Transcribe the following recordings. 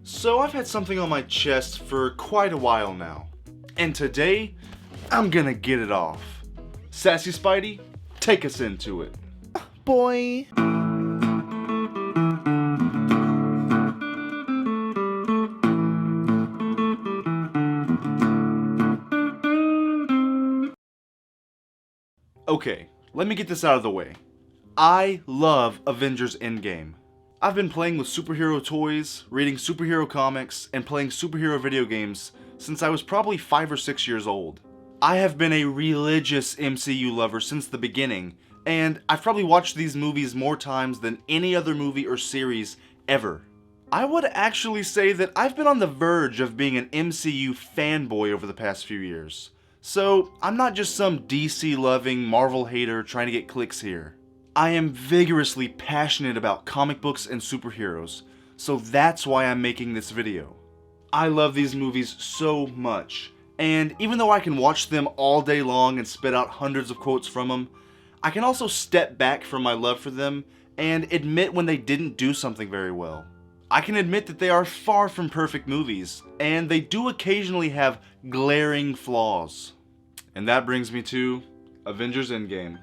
So I've had something on my chest for quite a while now, and today I'm gonna get it off. Sassy Spidey, take us into it. Boy. Okay, let me get this out of the way. I love Avengers Endgame. I've been playing with superhero toys, reading superhero comics, and playing superhero video games since I was probably 5 or 6 years old. I have been a religious MCU lover since the beginning, and I've probably watched these movies more times than any other movie or series ever. I would actually say that I've been on the verge of being an MCU fanboy over the past few years. So, I'm not just some DC loving Marvel hater trying to get clicks here. I am vigorously passionate about comic books and superheroes, so that's why I'm making this video. I love these movies so much, and even though I can watch them all day long and spit out hundreds of quotes from them, I can also step back from my love for them and admit when they didn't do something very well. I can admit that they are far from perfect movies, and they do occasionally have glaring flaws. And that brings me to Avengers Endgame.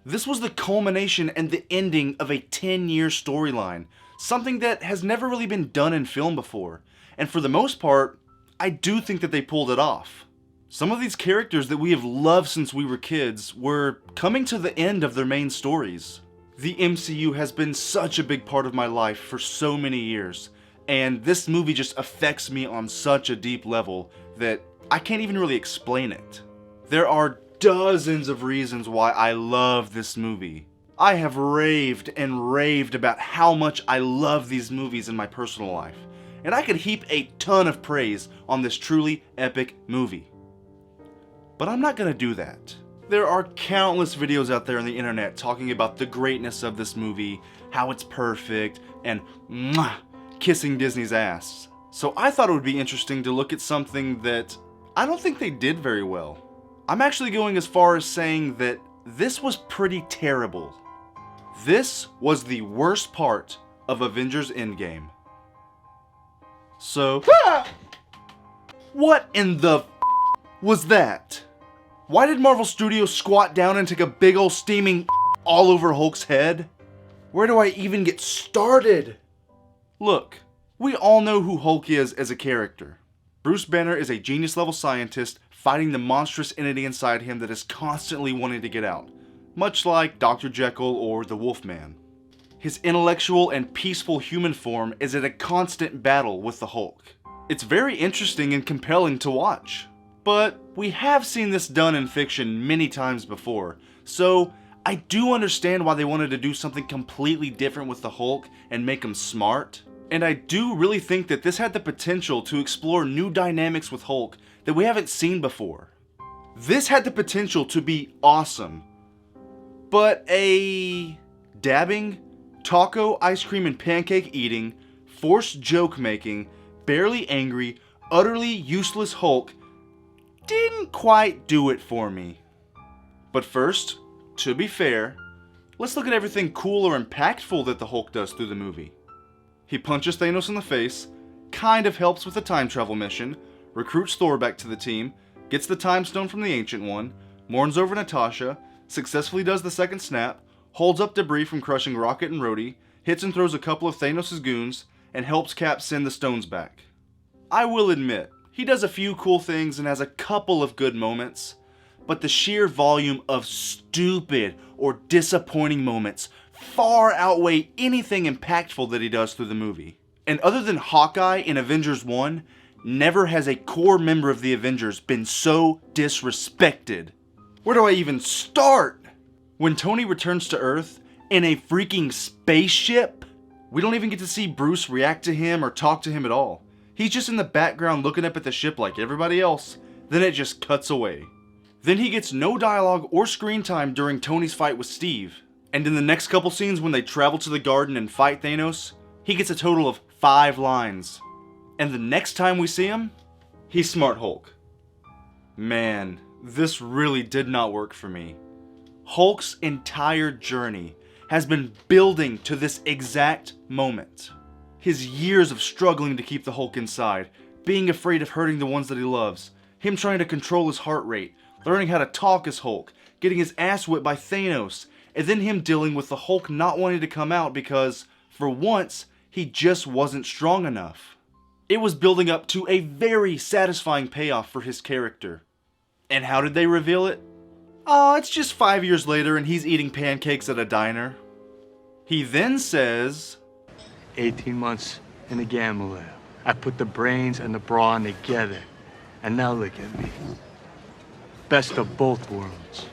This was the culmination and the ending of a 10-year storyline, something that has never really been done in film before, and for the most part, I do think that they pulled it off. Some of these characters that we have loved since we were kids were coming to the end of their main stories. The MCU has been such a big part of my life for so many years, and this movie just affects me on such a deep level that I can't even really explain it. There are dozens of reasons why I love this movie. I have raved and raved about how much I love these movies in my personal life, and I could heap a ton of praise on this truly epic movie. But I'm not gonna do that. There are countless videos out there on the internet talking about the greatness of this movie, how it's perfect, and kissing Disney's ass. So I thought it would be interesting to look at something that I don't think they did very well. I'm actually going as far as saying that this was pretty terrible. This was the worst part of Avengers Endgame. So, what in the was that? Why did Marvel Studios squat down and take a big ol' steaming all over Hulk's head? Where do I even get started? Look, we all know who Hulk is as a character. Bruce Banner is a genius-level scientist fighting the monstrous entity inside him that is constantly wanting to get out, much like Dr. Jekyll or the Wolfman. His intellectual and peaceful human form is at a constant battle with the Hulk. It's very interesting and compelling to watch. But we have seen this done in fiction many times before, so I do understand why they wanted to do something completely different with the Hulk and make him smart. And I do really think that this had the potential to explore new dynamics with Hulk that we haven't seen before. This had the potential to be awesome. But a dabbing, taco, ice cream, and pancake eating, forced joke making, barely angry, utterly useless Hulk didn't quite do it for me. But first, to be fair, let's look at everything cool or impactful that the Hulk does through the movie. He punches Thanos in the face, kind of helps with the time travel mission, recruits Thor back to the team, gets the time stone from the Ancient One, mourns over Natasha, successfully does the second snap, holds up debris from crushing Rocket and Rhodey, hits and throws a couple of Thanos' goons, and helps Cap send the stones back. I will admit, he does a few cool things and has a couple of good moments, but the sheer volume of stupid or disappointing moments far outweigh anything impactful that he does through the movie. And other than Hawkeye in Avengers 1, never has a core member of the Avengers been so disrespected. Where do I even start? When Tony returns to Earth in a freaking spaceship, we don't even get to see Bruce react to him or talk to him at all. He's just in the background looking up at the ship like everybody else, then it just cuts away. Then he gets no dialogue or screen time during Tony's fight with Steve. And in the next couple scenes when they travel to the garden and fight Thanos, he gets a total of 5 lines. And the next time we see him, he's Smart Hulk. Man, this really did not work for me. Hulk's entire journey has been building to this exact moment. His years of struggling to keep the Hulk inside, being afraid of hurting the ones that he loves, him trying to control his heart rate, learning how to talk as Hulk, getting his ass whipped by Thanos, and then him dealing with the Hulk not wanting to come out because, for once, he just wasn't strong enough. It was building up to a very satisfying payoff for his character. And how did they reveal it? Oh, it's just 5 years later and he's eating pancakes at a diner. He then says, 18 months in the gamma lab. I put the brains and the brawn together. And now look at me. Best of both worlds.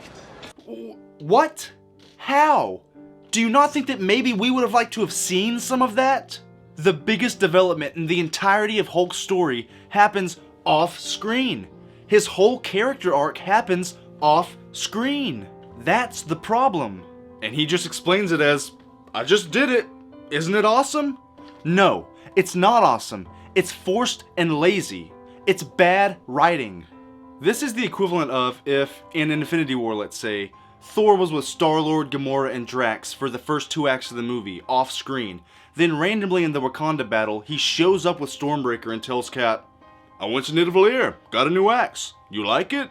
What? How? Do you not think that maybe we would have liked to have seen some of that? The biggest development in the entirety of Hulk's story happens off screen. His whole character arc happens off screen. That's the problem. And he just explains it as, I just did it. Isn't it awesome? No, it's not awesome. It's forced and lazy. It's bad writing. This is the equivalent of if, in Infinity War let's say, Thor was with Star-Lord, Gamora, and Drax for the first 2 acts of the movie, off screen. Then randomly in the Wakanda battle, he shows up with Stormbreaker and tells Cap, I went to Nidavellir, got a new axe. You like it?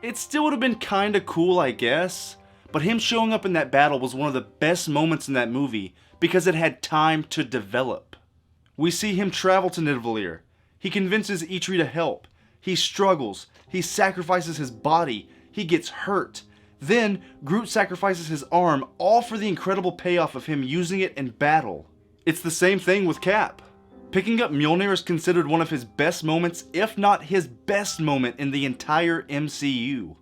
It still would have been kinda cool, I guess. But him showing up in that battle was one of the best moments in that movie because it had time to develop. We see him travel to Nidavellir. He convinces Eitri to help. He struggles. He sacrifices his body. He gets hurt. Then, Groot sacrifices his arm, all for the incredible payoff of him using it in battle. It's the same thing with Cap. Picking up Mjolnir is considered one of his best moments, if not his best moment in the entire MCU.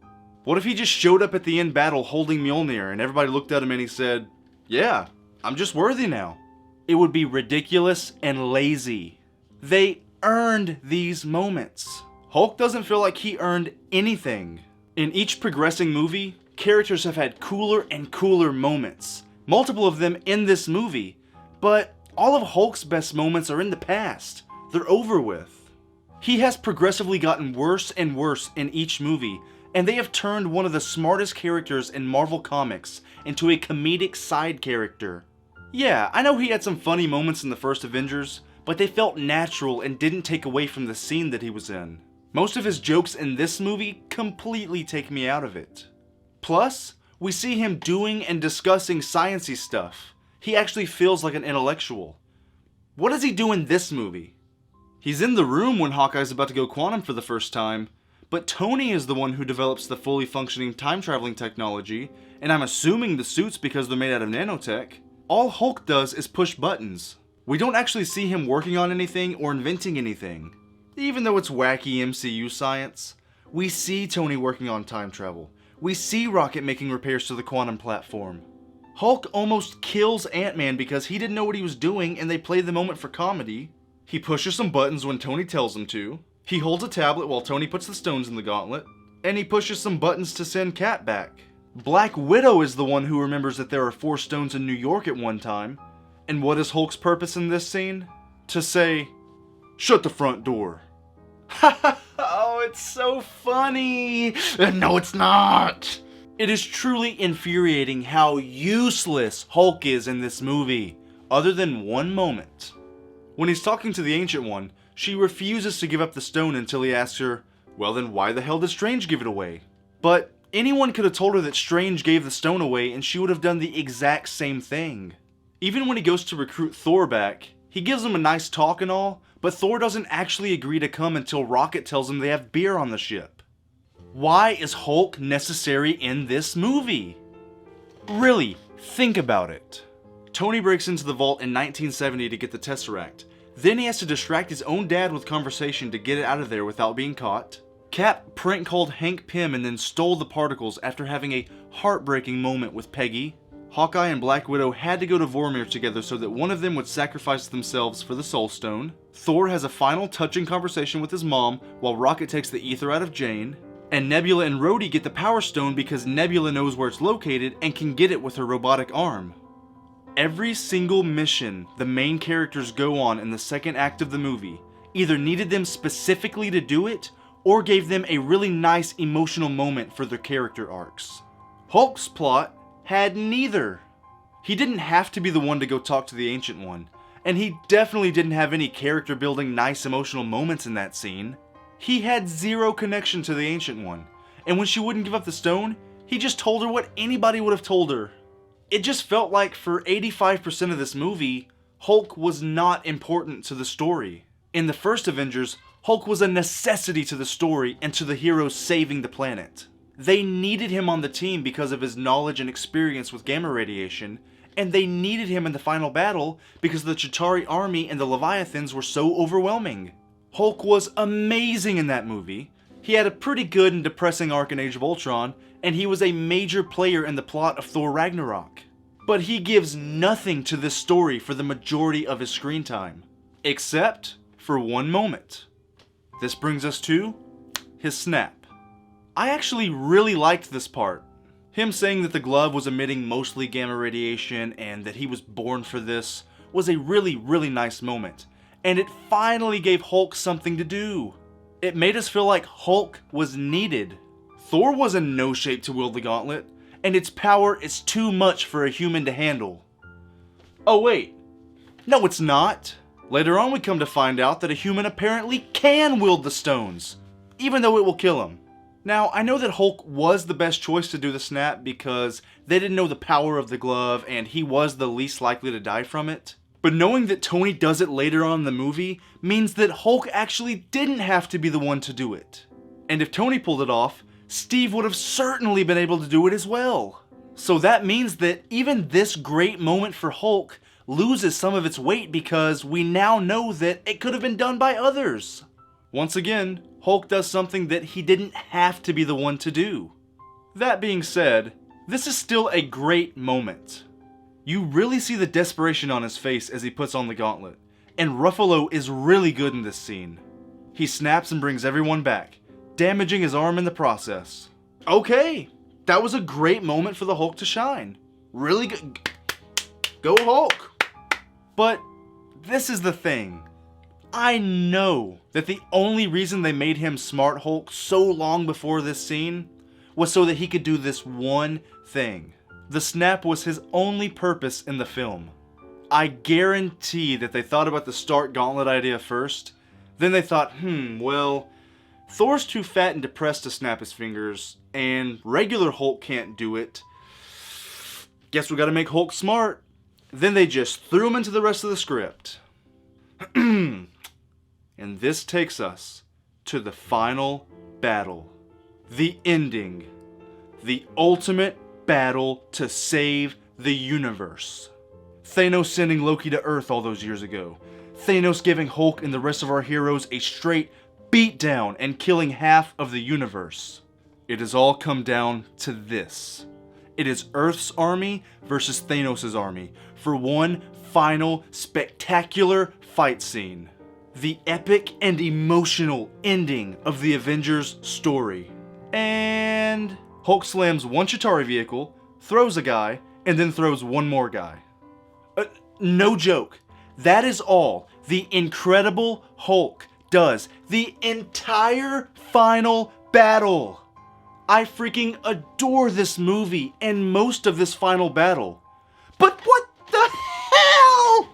What if he just showed up at the end battle holding Mjolnir and everybody looked at him and he said, yeah, I'm just worthy now. It would be ridiculous and lazy. They earned these moments. Hulk doesn't feel like he earned anything. In each progressing movie, characters have had cooler and cooler moments. Multiple of them in this movie. But all of Hulk's best moments are in the past. They're over with. He has progressively gotten worse and worse in each movie, and they have turned one of the smartest characters in Marvel Comics into a comedic side character. Yeah, I know he had some funny moments in the first Avengers, but they felt natural and didn't take away from the scene that he was in. Most of his jokes in this movie completely take me out of it. Plus, we see him doing and discussing sciencey stuff. He actually feels like an intellectual. What does he do in this movie? He's in the room when Hawkeye's about to go quantum for the first time, but Tony is the one who develops the fully functioning time-traveling technology, and I'm assuming the suits because they're made out of nanotech. All Hulk does is push buttons. We don't actually see him working on anything or inventing anything. Even though it's wacky MCU science, we see Tony working on time travel. We see Rocket making repairs to the quantum platform. Hulk almost kills Ant-Man because he didn't know what he was doing and they play the moment for comedy. He pushes some buttons when Tony tells him to. He holds a tablet while Tony puts the stones in the gauntlet. And he pushes some buttons to send Cap back. Black Widow is the one who remembers that there are 4 stones in New York at one time. And what is Hulk's purpose in this scene? To say, shut the front door. Oh, it's so funny. No, it's not. It is truly infuriating how useless Hulk is in this movie, other than one moment. When he's talking to the Ancient One, she refuses to give up the stone until he asks her, well then why the hell did Strange give it away? But anyone could have told her that Strange gave the stone away and she would have done the exact same thing. Even when he goes to recruit Thor back, he gives him a nice talk and all, but Thor doesn't actually agree to come until Rocket tells him they have beer on the ship. Why is Hulk necessary in this movie? Really, think about it. Tony breaks into the vault in 1970 to get the Tesseract. Then he has to distract his own dad with conversation to get it out of there without being caught. Cap prank called Hank Pym and then stole the particles after having a heartbreaking moment with Peggy. Hawkeye and Black Widow had to go to Vormir together so that one of them would sacrifice themselves for the Soul Stone. Thor has a final touching conversation with his mom while Rocket takes the ether out of Jane. And Nebula and Rhodey get the Power Stone because Nebula knows where it's located and can get it with her robotic arm. Every single mission the main characters go on in the second act of the movie either needed them specifically to do it or gave them a really nice emotional moment for their character arcs. Hulk's plot had neither. He didn't have to be the one to go talk to the Ancient One. And he definitely didn't have any character building, nice emotional moments in that scene. He had zero connection to the Ancient One. And when she wouldn't give up the stone, he just told her what anybody would have told her. It just felt like for 85% of this movie, Hulk was not important to the story. In the first Avengers, Hulk was a necessity to the story and to the heroes saving the planet. They needed him on the team because of his knowledge and experience with gamma radiation, and they needed him in the final battle because the Chitauri army and the Leviathans were so overwhelming. Hulk was amazing in that movie. He had a pretty good and depressing arc in Age of Ultron, and he was a major player in the plot of Thor Ragnarok. But he gives nothing to this story for the majority of his screen time, except for one moment. This brings us to his snap. I actually really liked this part. Him saying that the glove was emitting mostly gamma radiation and that he was born for this was a really nice moment. And it finally gave Hulk something to do. It made us feel like Hulk was needed. Thor was in no shape to wield the gauntlet, and its power is too much for a human to handle. Oh wait, no it's not. Later on we come to find out that a human apparently can wield the stones, even though it will kill him. Now, I know that Hulk was the best choice to do the snap because they didn't know the power of the glove and he was the least likely to die from it. But knowing that Tony does it later on in the movie means that Hulk actually didn't have to be the one to do it. And if Tony pulled it off, Steve would have certainly been able to do it as well. So that means that even this great moment for Hulk loses some of its weight because we now know that it could have been done by others. Once again, Hulk does something that he didn't have to be the one to do. That being said, this is still a great moment. You really see the desperation on his face as he puts on the gauntlet, and Ruffalo is really good in this scene. He snaps and brings everyone back, damaging his arm in the process. Okay, that was a great moment for the Hulk to shine. Really good. Go Hulk! But this is the thing. I know that the only reason they made him Smart Hulk so long before this scene was so that he could do this one thing. The snap was his only purpose in the film. I guarantee that they thought about the Stark Gauntlet idea first, then they thought, well, Thor's too fat and depressed to snap his fingers, and regular Hulk can't do it. Guess we gotta make Hulk smart. Then they just threw him into the rest of the script. And this takes us to the final battle. The ending. The ultimate battle to save the universe. Thanos sending Loki to Earth all those years ago. Thanos giving Hulk and the rest of our heroes a straight beatdown and killing half of the universe. It has all come down to this. It is Earth's army versus Thanos' army for one final spectacular fight scene. The epic and emotional ending of the Avengers story. And Hulk slams one Chitauri vehicle, throws a guy, and then throws one more guy. No joke. That is all the Incredible Hulk does the entire final battle. I freaking adore this movie and most of this final battle. But what the hell?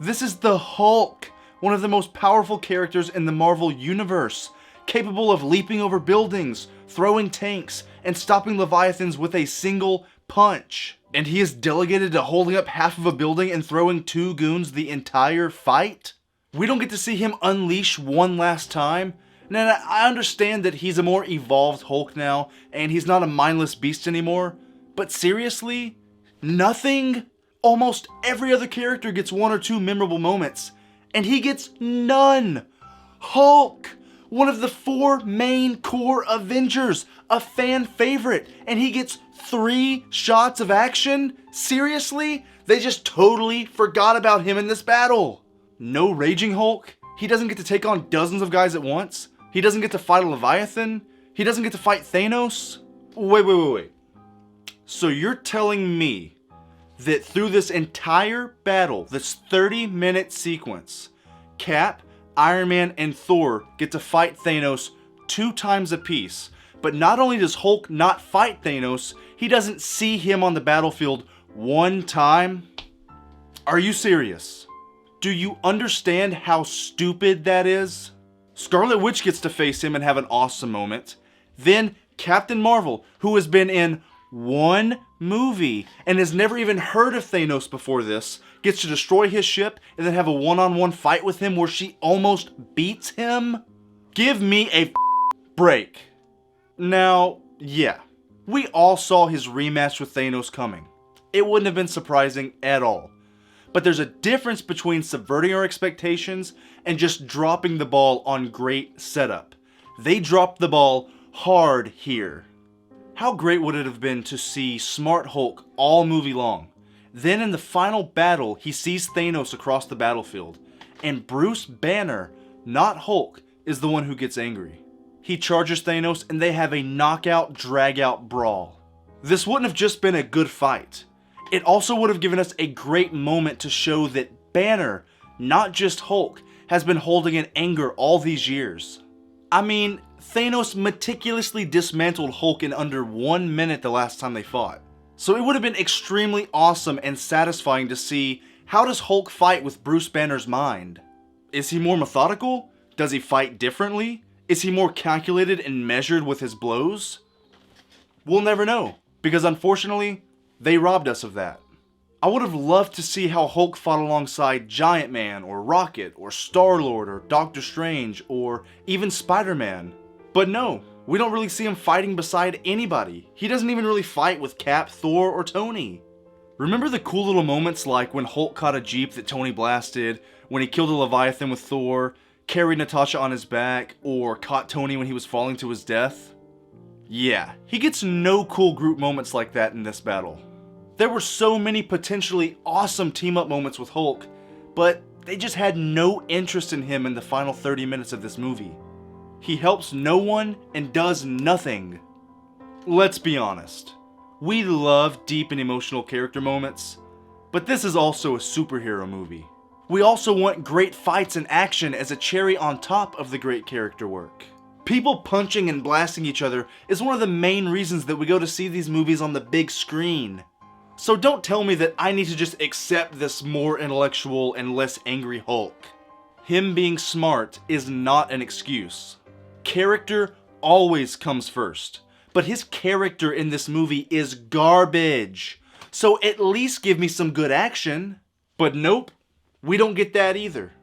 This is the Hulk, one of the most powerful characters in the Marvel Universe, capable of leaping over buildings, throwing tanks, and stopping Leviathans with a single punch. And he is delegated to holding up half of a building and throwing two goons the entire fight? We don't get to see him unleash one last time? Now, I understand that he's a more evolved Hulk now, and he's not a mindless beast anymore, but seriously? Nothing? Almost every other character gets one or two memorable moments, and he gets none. Hulk, one of the four main core Avengers, a fan favorite, and he gets 3 shots of action? Seriously? They just totally forgot about him in this battle. No Raging Hulk? He doesn't get to take on dozens of guys at once? He doesn't get to fight a Leviathan? He doesn't get to fight Thanos? Wait. So you're telling me that through this entire battle, this 30-minute sequence, Cap, Iron Man, and Thor get to fight Thanos 2 times apiece, but not only does Hulk not fight Thanos, he doesn't see him on the battlefield 1 time? Are you serious? Do you understand how stupid that is? Scarlet Witch gets to face him and have an awesome moment. Then Captain Marvel, who has been in one movie and has never even heard of Thanos before this, gets to destroy his ship and then have a one-on-one fight with him where she almost beats him? Give me a break. Now, yeah, we all saw his rematch with Thanos coming. It wouldn't have been surprising at all. But there's a difference between subverting our expectations and just dropping the ball on great setup. They dropped the ball hard here. How great would it have been to see Smart Hulk all movie long? Then in the final battle, he sees Thanos across the battlefield, and Bruce Banner, not Hulk, is the one who gets angry. He charges Thanos and they have a knockout, drag-out brawl. This wouldn't have just been a good fight. It also would have given us a great moment to show that Banner, not just Hulk, has been holding in anger all these years. I mean, Thanos meticulously dismantled Hulk in under 1 minute the last time they fought. So it would have been extremely awesome and satisfying to see how does Hulk fight with Bruce Banner's mind. Is he more methodical? Does he fight differently? Is he more calculated and measured with his blows? We'll never know, because unfortunately, they robbed us of that. I would have loved to see how Hulk fought alongside Giant Man, or Rocket, or Star-Lord, or Doctor Strange, or even Spider-Man. But no, we don't really see him fighting beside anybody. He doesn't even really fight with Cap, Thor, or Tony. Remember the cool little moments like when Hulk caught a Jeep that Tony blasted, when he killed a Leviathan with Thor, carried Natasha on his back, or caught Tony when he was falling to his death? Yeah, he gets no cool group moments like that in this battle. There were so many potentially awesome team-up moments with Hulk, but they just had no interest in him in the final 30 minutes of this movie. He helps no one and does nothing. Let's be honest. We love deep and emotional character moments, but this is also a superhero movie. We also want great fights and action as a cherry on top of the great character work. People punching and blasting each other is one of the main reasons that we go to see these movies on the big screen. So don't tell me that I need to just accept this more intellectual and less angry Hulk. Him being smart is not an excuse. Character always comes first, but his character in this movie is garbage. So at least give me some good action. But nope, we don't get that either.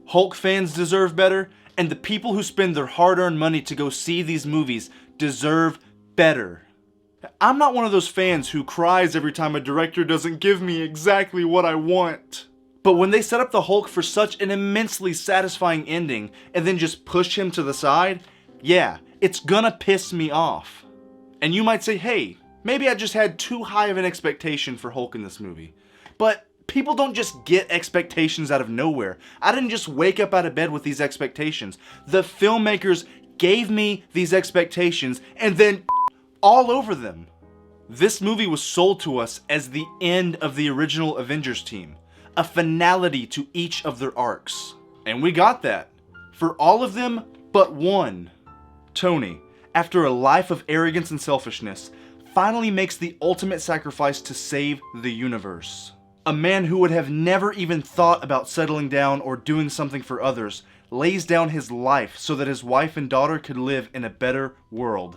Hulk fans deserve better, and the people who spend their hard-earned money to go see these movies deserve better. I'm not one of those fans who cries every time a director doesn't give me exactly what I want. But when they set up the Hulk for such an immensely satisfying ending and then just push him to the side, yeah, it's gonna piss me off. And you might say, hey, maybe I just had too high of an expectation for Hulk in this movie. But people don't just get expectations out of nowhere. I didn't just wake up out of bed with these expectations. The filmmakers gave me these expectations and then all over them. This movie was sold to us as the end of the original Avengers team, a finality to each of their arcs. And we got that. For all of them but one. Tony, after a life of arrogance and selfishness, finally makes the ultimate sacrifice to save the universe. A man who would have never even thought about settling down or doing something for others lays down his life so that his wife and daughter could live in a better world.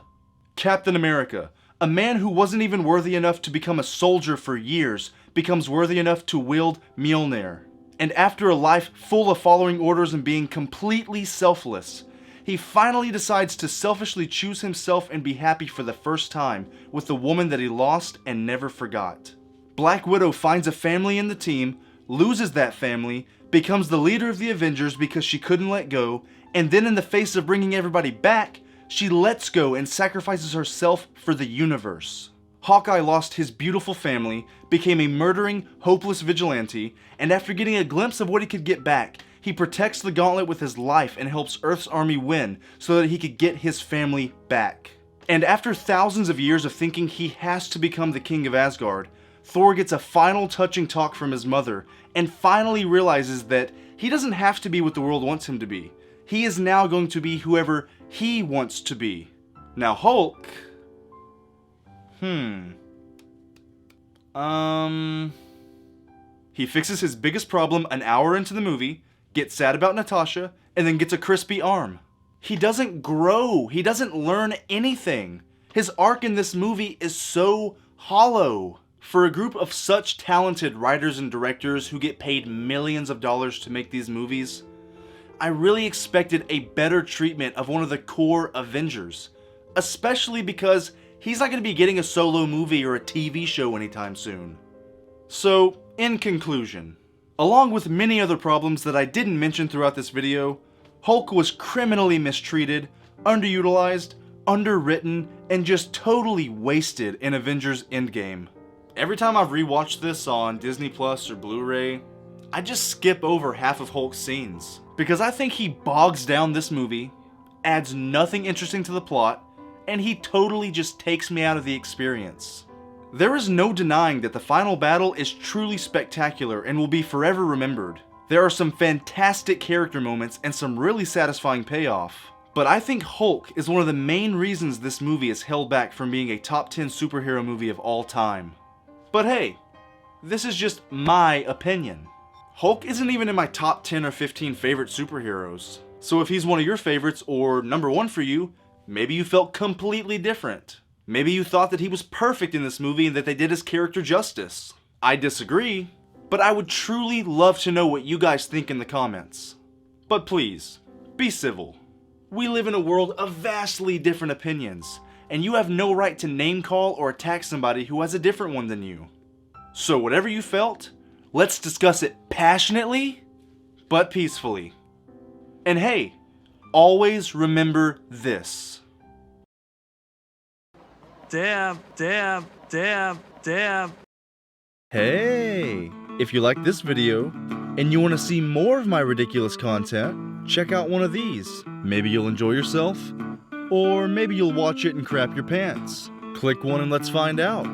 Captain America, a man who wasn't even worthy enough to become a soldier for years, becomes worthy enough to wield Mjolnir. And after a life full of following orders and being completely selfless, he finally decides to selfishly choose himself and be happy for the first time with the woman that he lost and never forgot. Black Widow finds a family in the team, loses that family, becomes the leader of the Avengers because she couldn't let go, and then in the face of bringing everybody back, she lets go and sacrifices herself for the universe. Hawkeye lost his beautiful family, became a murdering, hopeless vigilante, and after getting a glimpse of what he could get back, he protects the gauntlet with his life and helps Earth's army win so that he could get his family back. And after thousands of years of thinking he has to become the king of Asgard, Thor gets a final touching talk from his mother and finally realizes that he doesn't have to be what the world wants him to be. He is now going to be whoever he wants to be. Now Hulk... He fixes his biggest problem an hour into the movie, gets sad about Natasha, and then gets a crispy arm. He doesn't grow. He doesn't learn anything. His arc in this movie is so hollow. For a group of such talented writers and directors who get paid millions of dollars to make these movies, I really expected a better treatment of one of the core Avengers, especially because he's not going to be getting a solo movie or a TV show anytime soon. So, in conclusion, along with many other problems that I didn't mention throughout this video, Hulk was criminally mistreated, underutilized, underwritten, and just totally wasted in Avengers Endgame. Every time I've rewatched this on Disney Plus or Blu-ray, I just skip over half of Hulk's scenes, because I think he bogs down this movie, adds nothing interesting to the plot, and he totally just takes me out of the experience. There is no denying that the final battle is truly spectacular and will be forever remembered. There are some fantastic character moments and some really satisfying payoff. But I think Hulk is one of the main reasons this movie is held back from being a top 10 superhero movie of all time. But hey, this is just my opinion. Hulk isn't even in my top 10 or 15 favorite superheroes. So if he's one of your favorites or number one for you, maybe you felt completely different. Maybe you thought that he was perfect in this movie and that they did his character justice. I disagree, but I would truly love to know what you guys think in the comments. But please, be civil. We live in a world of vastly different opinions, and you have no right to name call or attack somebody who has a different one than you. So whatever you felt, let's discuss it passionately, but peacefully. And hey, always remember this. Dab, dab, dab, dab. Hey, if you like this video and you want to see more of my ridiculous content, check out one of these. Maybe you'll enjoy yourself, or maybe you'll watch it and crap your pants. Click one and let's find out.